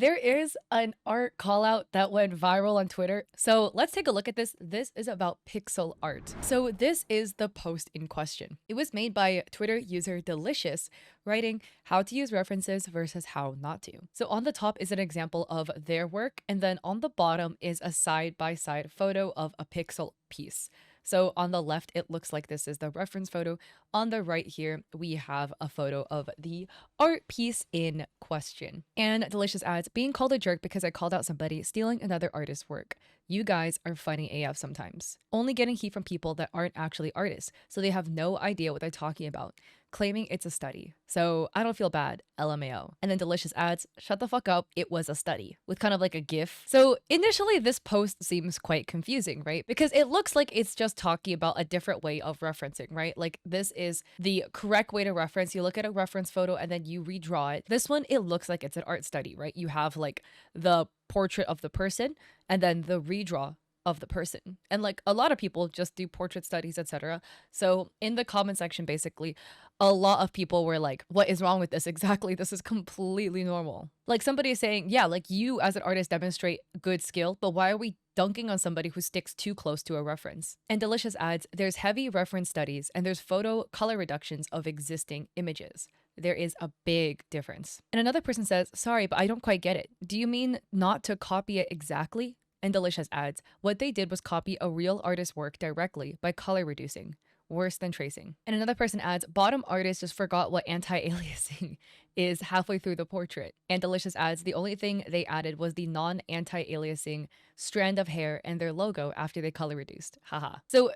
There is an art call out that went viral on Twitter. So let's take a look at this. This is about pixel art. So this is the post in question. It was made by Twitter user Delicious, writing how to use references versus how not to. So on the top is an example of their work, and then on the bottom is a side-by-side photo of a pixel piece. So on the left, it looks like this is the reference photo. On the right here, we have a photo of the art piece in question. And Delicious adds, being called a jerk because I called out somebody stealing another artist's work. You guys are funny AF sometimes. Only getting heat from people that aren't actually artists, so they have no idea what they're talking about, claiming it's a study. So I don't feel bad, LMAO. And then Delicious adds, shut the fuck up, it was a study, with kind of like a gif. So initially this post seems quite confusing, right? Because it looks like it's just talking about a different way of referencing, right? Like this is the correct way to reference. You look at a reference photo and then you redraw it. This one, it looks like it's an art study, right? You have like the portrait of the person and then the redraw of the person. And like a lot of people just do portrait studies, etc. So in the comment section, basically, a lot of people were like, what is wrong with this? Exactly. This is completely normal. Like somebody is saying, yeah, like you as an artist demonstrate good skill, but why are we dunking on somebody who sticks too close to a reference? And Delicious adds, there's heavy reference studies and there's photo color reductions of existing images. There is a big difference. And another person says, sorry, but I don't quite get it. Do you mean not to copy it exactly? And Delicious adds, what they did was copy a real artist's work directly by color reducing. Worse than tracing. And another person adds, bottom artist just forgot what anti-aliasing is halfway through the portrait. And Delicious adds, the only thing they added was the non-anti-aliasing strand of hair and their logo after they color reduced. Haha. So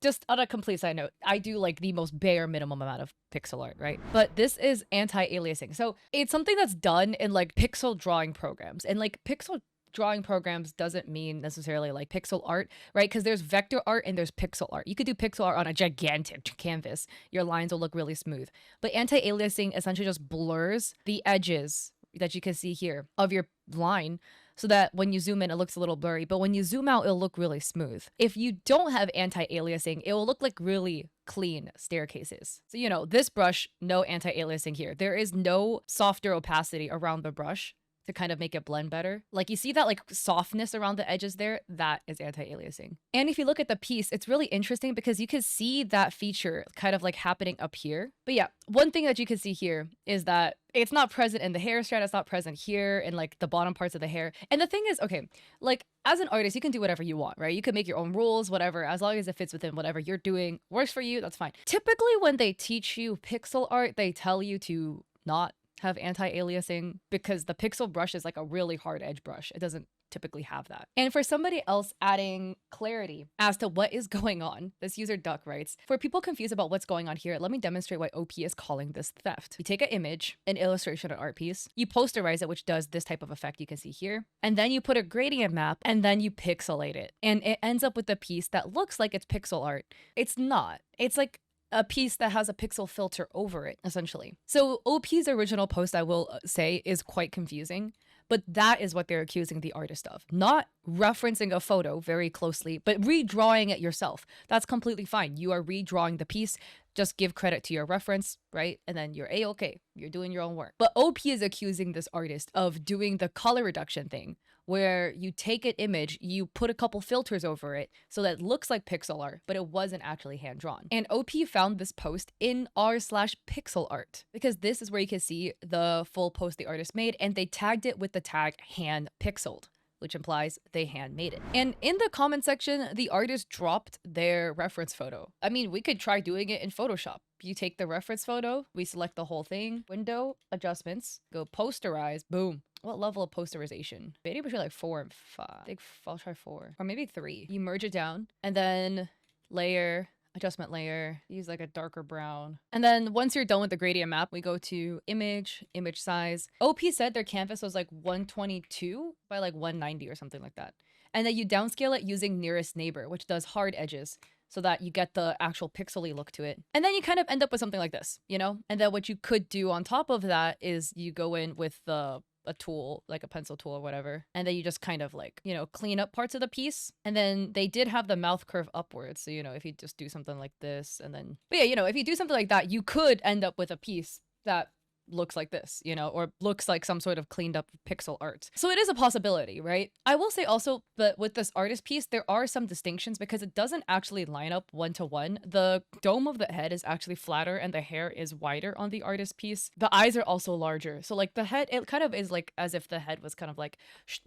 just on a complete side note, I do like the most bare minimum amount of pixel art, right? But this is anti-aliasing. So it's something that's done in like pixel drawing programs. And like pixel drawing programs doesn't mean necessarily like pixel art, right? Because there's vector art and there's pixel art. You could do pixel art on a gigantic canvas. Your lines will look really smooth. But anti-aliasing essentially just blurs the edges that you can see here of your line so that when you zoom in, it looks a little blurry. But when you zoom out, it'll look really smooth. If you don't have anti-aliasing, it will look like really clean staircases. So, you know, this brush, no anti-aliasing here. There is no softer opacity around the brush to kind of make it blend better. Like you see that like softness around the edges there, that is anti-aliasing. And if you look at the piece, it's really interesting because you can see that feature kind of like happening up here. But yeah, one thing that you can see here is that it's not present in the hair strand, it's not present here in like the bottom parts of the hair. And the thing is, okay, like as an artist, you can do whatever you want, right? You can make your own rules, whatever, as long as it fits within whatever you're doing, works for you, that's fine. Typically when they teach you pixel art, they tell you to not have anti-aliasing because the pixel brush is like a really hard edge brush. It doesn't typically have that. And for somebody else adding clarity as to what is going on, this user Duck writes, for people confused about what's going on here, let me demonstrate why OP is calling this theft. You take an image, an illustration, an art piece, you posterize it, which does this type of effect you can see here, and then you put a gradient map and then you pixelate it. And it ends up with a piece that looks like it's pixel art. It's not. It's like a piece that has a pixel filter over it, essentially. So OP's original post, I will say, is quite confusing, but that is what they're accusing the artist of. Not referencing a photo very closely, but redrawing it yourself. That's completely fine. You are redrawing the piece. Just give credit to your reference, right? And then you're A-okay. You're doing your own work. But OP is accusing this artist of doing the color reduction thing, where you take an image, you put a couple filters over it so that it looks like pixel art, but it wasn't actually hand drawn. And OP found this post in r/pixel art because this is where you can see the full post the artist made, and they tagged it with the tag hand pixeled, which implies they handmade it. And in the comment section, the artist dropped their reference photo. I mean, we could try doing it in Photoshop. You take the reference photo, we select the whole thing, window, adjustments, go posterize, boom. What level of posterization? Maybe between like 4 and 5. I think I'll try 4 or maybe 3. You merge it down and then layer, adjustment layer, use like a darker brown. And then once you're done with the gradient map, we go to image, image size. OP said their canvas was like 122 by like 190 or something like that. And then you downscale it using nearest neighbor, which does hard edges, so that you get the actual pixely look to it. And then you kind of end up with something like this, you know? And then what you could do on top of that is you go in with a tool, like a pencil tool or whatever, and then you just kind of like, you know, clean up parts of the piece. And then they did have the mouth curve upwards. So, you know, if you just do something like this and then, but yeah, you know, if you do something like that, you could end up with a piece that looks like this, you know, or looks like some sort of cleaned up pixel art. So it is a possibility, right? I will say also, but with this artist piece, there are some distinctions because it doesn't actually line up one to one. The dome of the head is actually flatter and the hair is wider on the artist piece. The eyes are also larger. So like the head, it kind of is like as if the head was kind of like,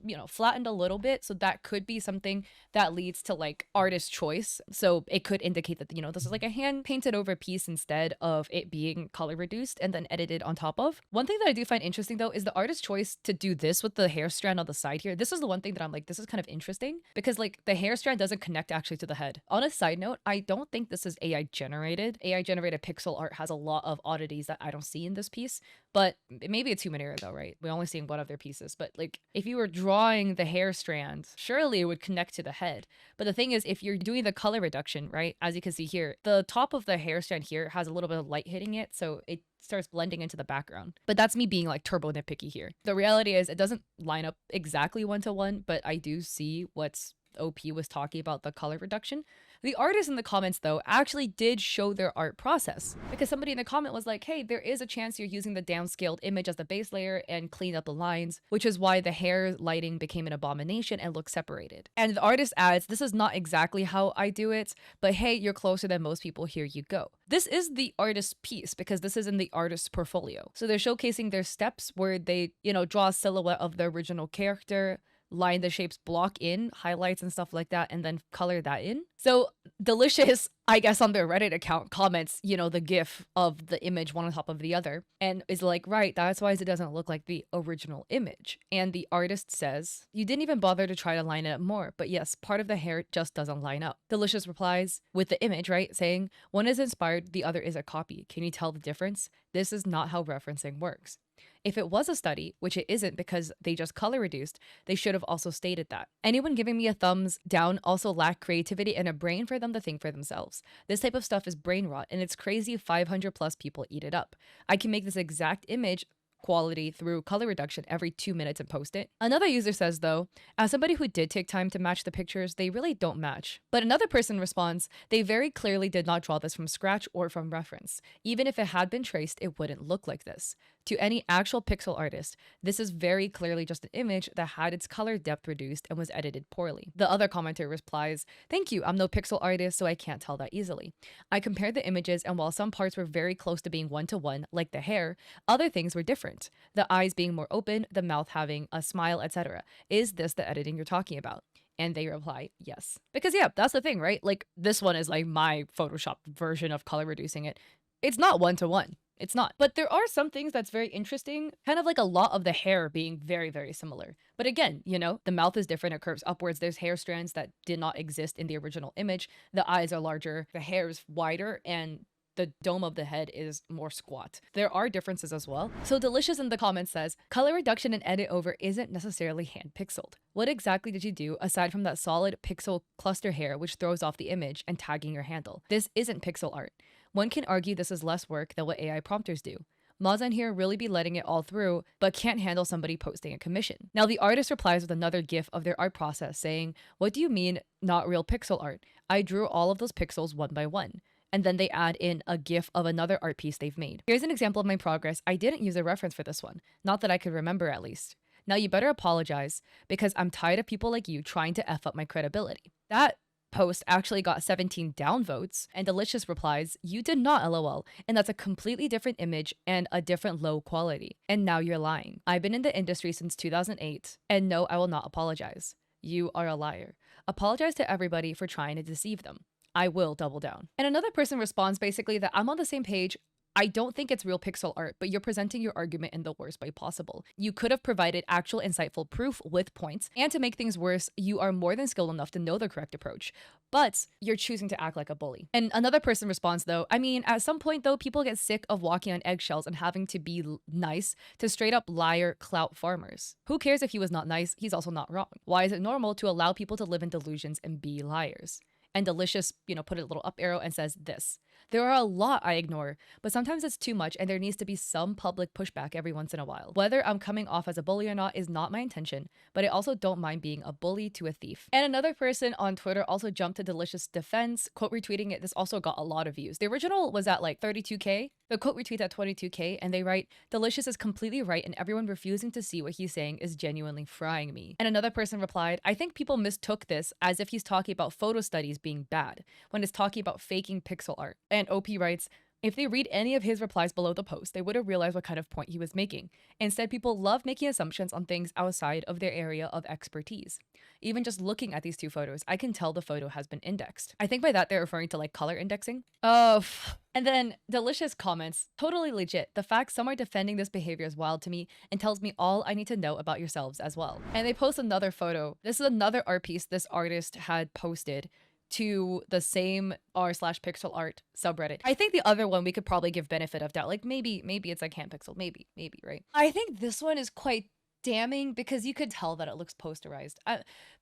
you know, flattened a little bit. So that could be something that leads to like artist choice. So it could indicate that, you know, this is like a hand painted over piece instead of it being color reduced and then edited on top of. One thing that I do find interesting though is the artist's choice to do this with the hair strand on the side here. This is the one thing that I'm like, this is kind of interesting because like the hair strand doesn't connect actually to the head. On a side note, I don't think this is AI generated. AI generated pixel art has a lot of oddities that I don't see in this piece, but maybe it's human error though, right? We're only seeing one of their pieces, but like if you were drawing the hair strand, surely it would connect to the head. But the thing is, if you're doing the color reduction, right, as you can see here, the top of the hair strand here has a little bit of light hitting it, so it starts blending into the background. But that's me being like turbo nitpicky here. The reality is it doesn't line up exactly one to one, but I do see what's OP was talking about the color reduction. The artist in the comments, though, actually did show their art process because somebody in the comment was like, hey, there is a chance you're using the downscaled image as the base layer and clean up the lines, which is why the hair lighting became an abomination and looked separated. And the artist adds, this is not exactly how I do it, but hey, you're closer than most people, here you go. This is the artist's piece because this is in the artist's portfolio. So they're showcasing their steps where they, you know, draw a silhouette of the original character, line the shapes, block in highlights and stuff like that, and then color that in. So Delicious, I guess on their Reddit account, comments, you know, the gif of the image one on top of the other and is like, right, that's why it doesn't look like the original image. And the artist says, you didn't even bother to try to line it up more, but yes, part of the hair just doesn't line up. Delicious replies with the image, right, saying, one is inspired, the other is a copy. Can you tell the difference? This is not how referencing works. If it was a study, which it isn't because they just color reduced, they should have also stated that. Anyone giving me a thumbs down also lacked creativity and a brain for them to think for themselves. This type of stuff is brain rot, and it's crazy 500 plus people eat it up. I can make this exact image quality through color reduction every 2 minutes and post it. Another user says though, as somebody who did take time to match the pictures, they really don't match. But another person responds, they very clearly did not draw this from scratch or from reference. Even if it had been traced, it wouldn't look like this. To any actual pixel artist, this is very clearly just an image that had its color depth reduced and was edited poorly. The other commenter replies, thank you, I'm no pixel artist, so I can't tell that easily. I compared the images, and while some parts were very close to being one-to-one, like the hair, other things were different. The eyes being more open, the mouth having a smile, etc. Is this the editing you're talking about? And they reply, yes. Because yeah, that's the thing, right? Like this one is like my Photoshop version of color reducing it. It's not one-to-one. It's not. But there are some things that's very interesting, kind of like a lot of the hair being very, very similar. But again, you know, the mouth is different. It curves upwards. There's hair strands that did not exist in the original image. The eyes are larger. The hair is wider and the dome of the head is more squat. There are differences as well. So Delicious in the comments says, color reduction and edit over isn't necessarily hand pixeled. What exactly did you do aside from that solid pixel cluster hair which throws off the image and tagging your handle? This isn't pixel art. One can argue this is less work than what AI prompters do. Mazan here really be letting it all through, but can't handle somebody posting a commission. Now the artist replies with another gif of their art process saying, what do you mean not real pixel art? I drew all of those pixels one by one. And then they add in a gif of another art piece they've made. Here's an example of my progress. I didn't use a reference for this one. Not that I could remember at least. Now you better apologize because I'm tired of people like you trying to F up my credibility. That post actually got 17 downvotes, and Delicious replies, you did not lol, and that's a completely different image and a different low quality. And now you're lying. I've been in the industry since 2008, and no, I will not apologize. You are a liar. Apologize to everybody for trying to deceive them. I will double down. And another person responds basically that I'm on the same page. I don't think it's real pixel art, but you're presenting your argument in the worst way possible. You could have provided actual insightful proof with points, and to make things worse, you are more than skilled enough to know the correct approach, but you're choosing to act like a bully. And another person responds though, I mean, at some point though, people get sick of walking on eggshells and having to be nice to straight up liar clout farmers. Who cares if he was not nice? He's also not wrong. Why is it normal to allow people to live in delusions and be liars? And Delicious, put a little up arrow and says this. There are a lot I ignore, but sometimes it's too much and there needs to be some public pushback every once in a while. Whether I'm coming off as a bully or not is not my intention, but I also don't mind being a bully to a thief. And another person on Twitter also jumped to Delicious' defense, quote retweeting it. This also got a lot of views. The original was at like 32K. The quote retweets at 22K and they write, "Delicious is completely right and everyone refusing to see what he's saying is genuinely frying me." And another person replied, "I think people mistook this as if he's talking about photo studies being bad, when it's talking about faking pixel art." And OP writes, "If they read any of his replies below the post, they would have realized what kind of point he was making. Instead, people love making assumptions on things outside of their area of expertise. Even just looking at these two photos, I can tell the photo has been indexed." I think by that they're referring to like color indexing. Oh, and then Delicious comments, "Totally legit. The fact some are defending this behavior is wild to me and tells me all I need to know about yourselves as well." And they post another photo. This is another art piece this artist had posted to the same r/pixel art subreddit. I think the other one we could probably give benefit of doubt. Like maybe it's like hand pixel. Maybe, right? I think this one is quite damning because you could tell that it looks posterized.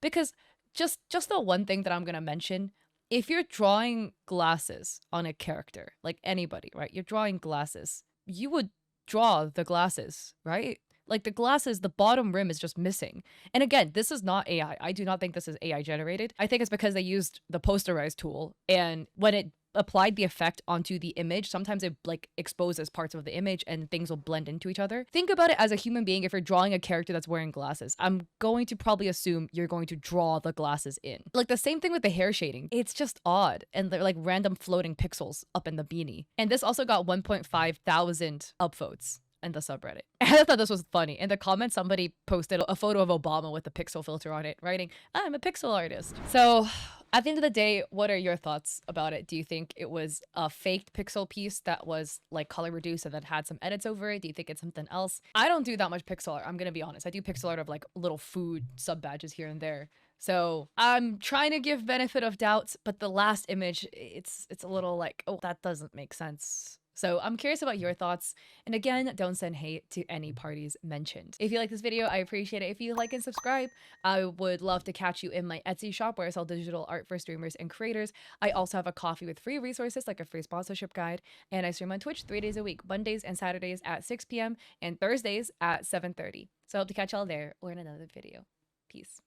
Because just the one thing that I'm gonna mention, if you're drawing glasses on a character, like anybody, right? You're drawing glasses. You would draw the glasses, right? Like the glasses, the bottom rim is just missing. And again, this is not AI. I do not think this is AI generated. I think it's because they used the posterize tool, and when it applied the effect onto the image, sometimes it like exposes parts of the image and things will blend into each other. Think about it as a human being. If you're drawing a character that's wearing glasses, I'm going to probably assume you're going to draw the glasses in. Like the same thing with the hair shading. It's just odd. And they're like random floating pixels up in the beanie. And this also got 1.5 thousand upvotes in the subreddit. And I thought this was funny. In the comments, somebody posted a photo of Obama with a pixel filter on it, writing, "I'm a pixel artist." So at the end of the day, what are your thoughts about it? Do you think it was a faked pixel piece that was like color reduced and then had some edits over it? Do you think it's something else? I don't do that much pixel art. I'm going to be honest. I do pixel art of like little food sub badges here and there. So I'm trying to give benefit of doubts, but the last image, it's a little like, oh, that doesn't make sense. So I'm curious about your thoughts. And again, don't send hate to any parties mentioned. If you like this video, I appreciate it if you like and subscribe. I would love to catch you in my Etsy shop where I sell digital art for streamers and creators. I also have a coffee with free resources like a free sponsorship guide. And I stream on Twitch 3 days a week, Mondays and Saturdays at 6 p.m. and Thursdays at 7:30. So I hope to catch y'all there or in another video. Peace.